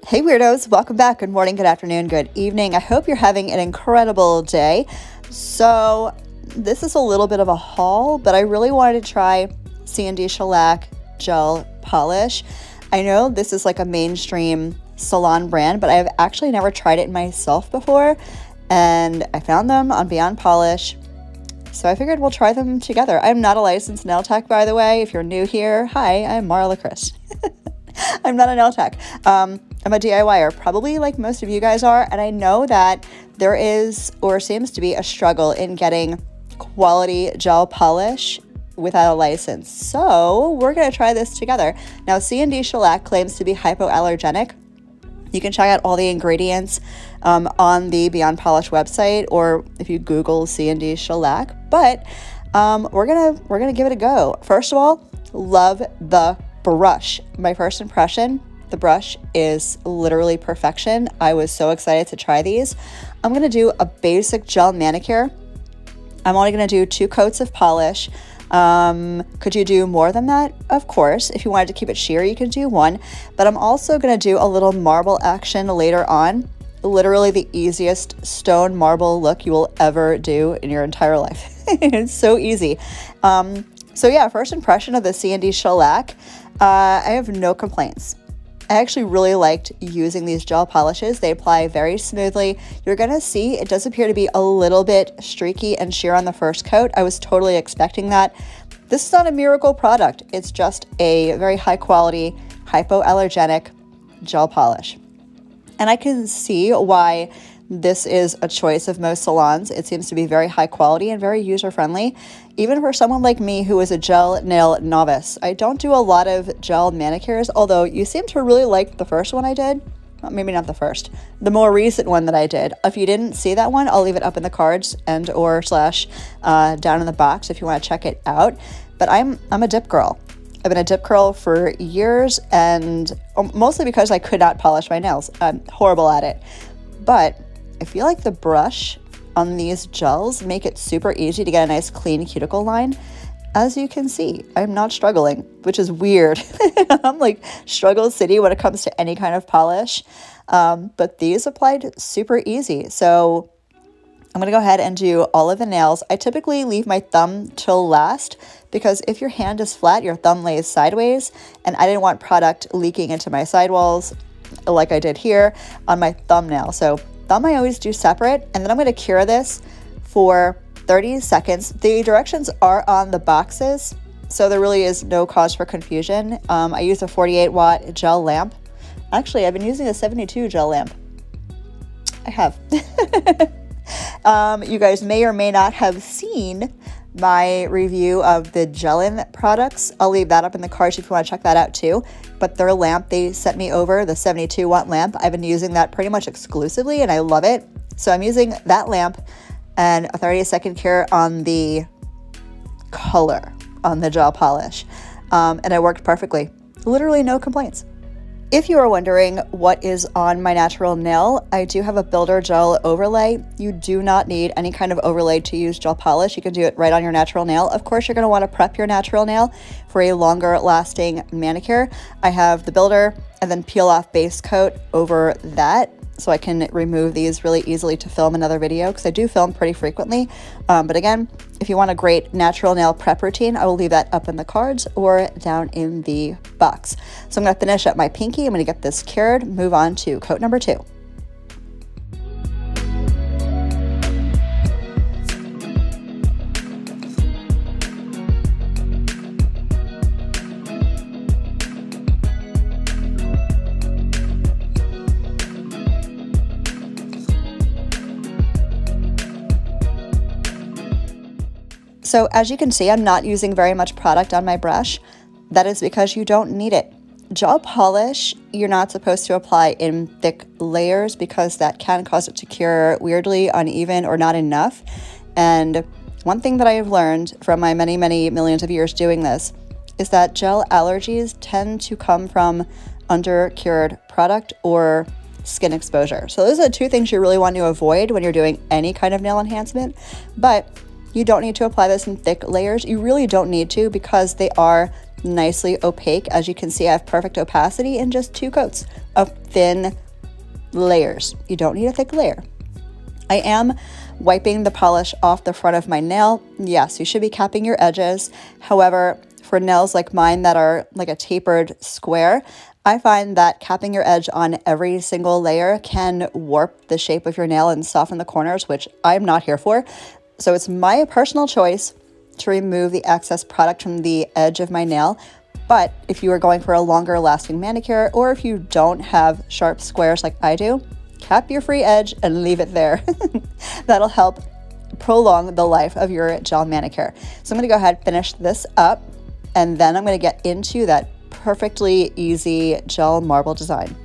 Hey weirdos, welcome back. Good morning, good afternoon, good evening. I hope you're having an incredible day. So this is a little bit of a haul, but I really wanted to try CND Shellac gel polish. I know this is like a mainstream salon brand, but I've actually never tried it myself before, and I found them on Beyond Polish, so I figured we'll try them together. I'm not a licensed nail tech, by the way. If you're new here, hi, I'm Marlakris. I'm not a nail tech. I'm a DIYer, probably like most of you guys are, and I know that there is, or seems to be, a struggle in getting quality gel polish without a license. So we're going to try this together. Now, CND Shellac claims to be hypoallergenic. You can check out all the ingredients on the Beyond Polish website, or if you Google CND Shellac. But we're gonna give it a go. First of all, love the brush. My first impression, the brush is literally perfection. I was so excited to try these. I'm gonna do a basic gel manicure. I'm only gonna do 2 coats of polish. Could you do more than that? Of course. If you wanted to keep it sheer, you can do 1, but I'm also going to do a little marble action later on. Literally the easiest stone marble look you will ever do in your entire life. It's so easy. So yeah, first impression of the CND Shellac, I have no complaints. I actually really liked using these gel polishes. They apply very smoothly. You're gonna see it does appear to be a little bit streaky and sheer on the first coat. I was totally expecting that. This is not a miracle product. It's just a very high quality, hypoallergenic gel polish. And I can see why this is a choice of most salons. It seems to be very high quality and very user-friendly, even for someone like me who is a gel nail novice. I don't do a lot of gel manicures, although you seem to really like the first one I did. Well, maybe not the first, the more recent one that I did. If you didn't see that one, I'll leave it up in the cards and or slash down in the box if you want to check it out. But I'm a dip girl. I've been a dip girl for years, and mostly because I could not polish my nails. I'm horrible at it. But I feel like the brush on these gels make it super easy to get a nice clean cuticle line. As you can see, I'm not struggling, which is weird. I'm like struggle city when it comes to any kind of polish. But these applied super easy. So I'm gonna go ahead and do all of the nails. I typically leave my thumb till last because if your hand is flat, your thumb lays sideways, and I didn't want product leaking into my sidewalls like I did here on my thumbnail. So thumb I always do separate, and then I'm going to cure this for 30 seconds. The directions are on the boxes, so there really is no cause for confusion. I use a 48-watt gel lamp. Actually, I've been using a 72 gel lamp. I have. You guys may or may not have seen my review of the Gelin products. I'll leave that up in the cards if you want to check that out too. But their lamp they sent me over, the 72-watt lamp, I've been using that pretty much exclusively and I love it. So I'm using that lamp and a 30-second cure on the color on the gel polish. And it worked perfectly. Literally no complaints. If you are wondering what is on my natural nail, I do have a builder gel overlay. You do not need any kind of overlay to use gel polish. You can do it right on your natural nail. Of course, you're going to want to prep your natural nail for a longer lasting manicure. I have the builder and then peel off base coat over that, so I can remove these really easily to film another video, because I do film pretty frequently. But again, if you want a great natural nail prep routine, I will leave that up in the cards or down in the box. So I'm going to finish up my pinky. I'm going to get this cured, move on to coat number 2. So as you can see, I'm not using very much product on my brush. That is because you don't need it. Gel polish, you're not supposed to apply in thick layers because that can cause it to cure weirdly, uneven, or not enough. And one thing that I have learned from my many, many millions of years doing this is that gel allergies tend to come from under-cured product or skin exposure. So those are the 2 things you really want to avoid when you're doing any kind of nail enhancement. But you don't need to apply this in thick layers. You really don't need to, because they are nicely opaque. As you can see, I have perfect opacity in just 2 coats of thin layers. You don't need a thick layer. I am wiping the polish off the front of my nail. Yes, you should be capping your edges. However, for nails like mine that are like a tapered square, I find that capping your edge on every single layer can warp the shape of your nail and soften the corners, which I'm not here for. So it's my personal choice to remove the excess product from the edge of my nail. But if you are going for a longer lasting manicure, or if you don't have sharp squares like I do, cap your free edge and leave it there. That'll help prolong the life of your gel manicure. So I'm gonna go ahead and finish this up, and then I'm gonna get into that perfectly easy gel marble design.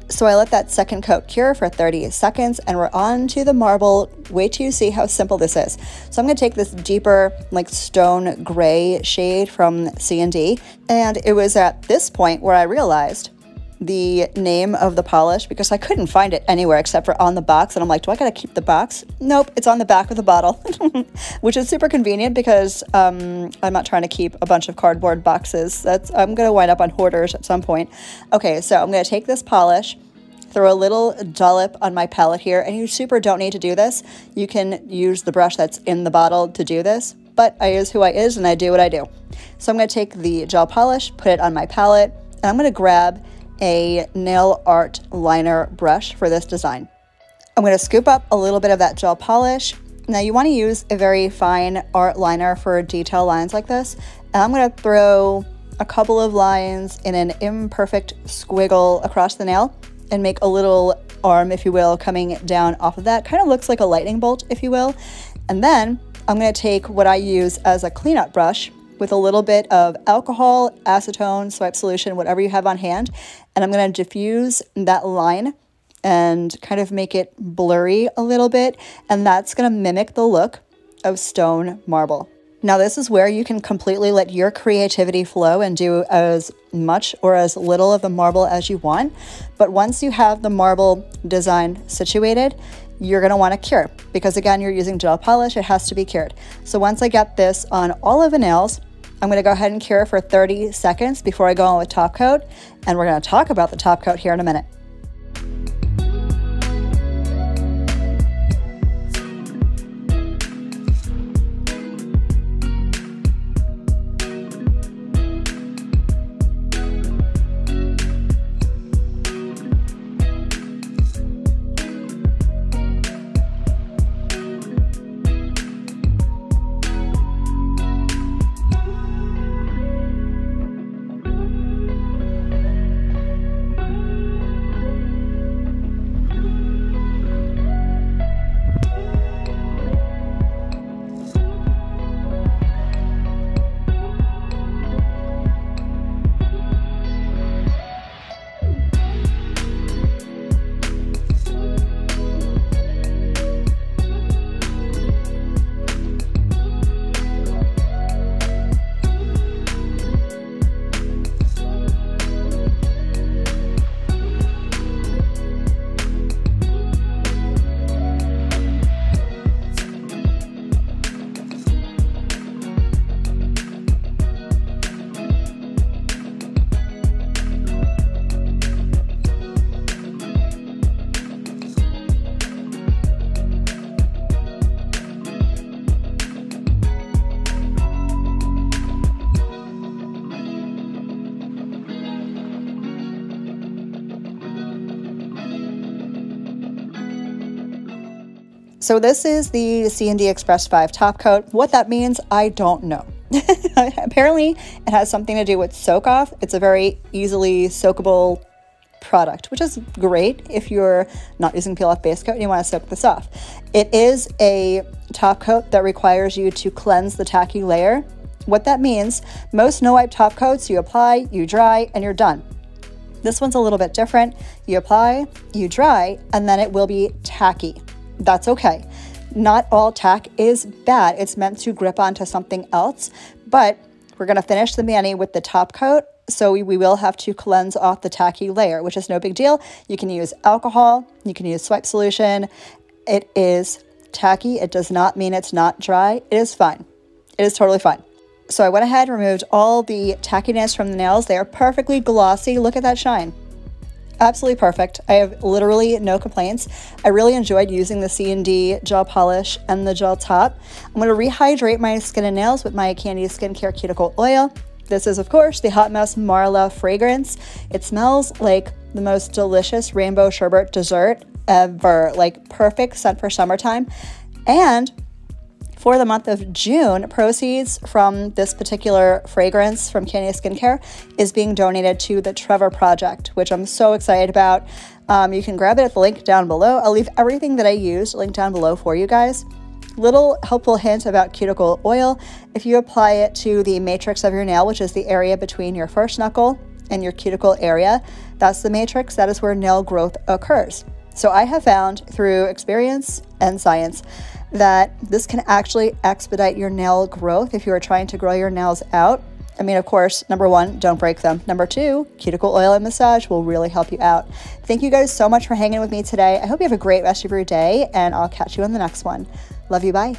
So I let that second coat cure for 30 seconds, and we're on to the marble. Wait till you see how simple this is. So I'm gonna take this deeper, like stone gray shade from CND, and it was at this point where I realized the name of the polish, because I couldn't find it anywhere except for on the box, and I'm like, do I gotta keep the box? Nope, it's on the back of the bottle, which is super convenient because I'm not trying to keep a bunch of cardboard boxes. I'm gonna wind up on Hoarders at some point. Okay, so I'm gonna take this polish, throw a little dollop on my palette here, and you super don't need to do this. You can use the brush that's in the bottle to do this, but I is who I is and I do what I do. So I'm gonna take the gel polish, put it on my palette, and I'm gonna grab a nail art liner brush for this design. I'm gonna scoop up a little bit of that gel polish. Now you wanna use a very fine art liner for detail lines like this, and I'm gonna throw a couple of lines in an imperfect squiggle across the nail and make a little arm, if you will, coming down off of that. Kind of looks like a lightning bolt, if you will. And then I'm gonna take what I use as a cleanup brush with a little bit of alcohol, acetone, swipe solution, whatever you have on hand, and I'm gonna diffuse that line and kind of make it blurry a little bit, and that's gonna mimic the look of stone marble. Now this is where you can completely let your creativity flow and do as much or as little of the marble as you want. But once you have the marble design situated, you're gonna wanna cure, because again, you're using gel polish, it has to be cured. So once I get this on all of the nails, I'm gonna go ahead and cure for 30 seconds before I go on with top coat, and we're gonna talk about the top coat here in a minute. So this is the CND Express 5 top coat. What that means, I don't know. Apparently, it has something to do with soak off. It's a very easily soakable product, which is great if you're not using peel off base coat and you want to soak this off. It is a top coat that requires you to cleanse the tacky layer. What that means, most no wipe top coats, you apply, you dry, and you're done. This one's a little bit different. You apply, you dry, and then it will be tacky. That's okay. Not all tack is bad. It's meant to grip onto something else, but we're going to finish the mani with the top coat, so we will have to cleanse off the tacky layer, which is no big deal. You can use alcohol, you can use swipe solution. It is tacky. It does not mean it's not dry. It is fine. It is totally fine. So I went ahead and removed all the tackiness from the nails. They are perfectly glossy. Look at that shine. Absolutely perfect. I have literally no complaints. I really enjoyed using the CND gel polish and the gel top. I'm going to rehydrate my skin and nails with my Candi Skin Care cuticle oil. This is, of course, the Hot Mess Marla fragrance. It smells like the most delicious rainbow sherbet dessert ever. Like perfect scent for summertime. And for the month of June, proceeds from this particular fragrance from Candi Skin Care is being donated to the Trevor Project, which I'm so excited about. You can grab it at the link down below. I'll leave everything that I used linked down below for you guys. Little helpful hint about cuticle oil. If you apply it to the matrix of your nail, which is the area between your first knuckle and your cuticle area, that's the matrix. That is where nail growth occurs. So I have found through experience and science that this can actually expedite your nail growth if you are trying to grow your nails out. I mean, of course, number one, don't break them. Number two, cuticle oil and massage will really help you out. Thank you guys so much for hanging with me today. I hope you have a great rest of your day, and I'll catch you on the next one. Love you, bye.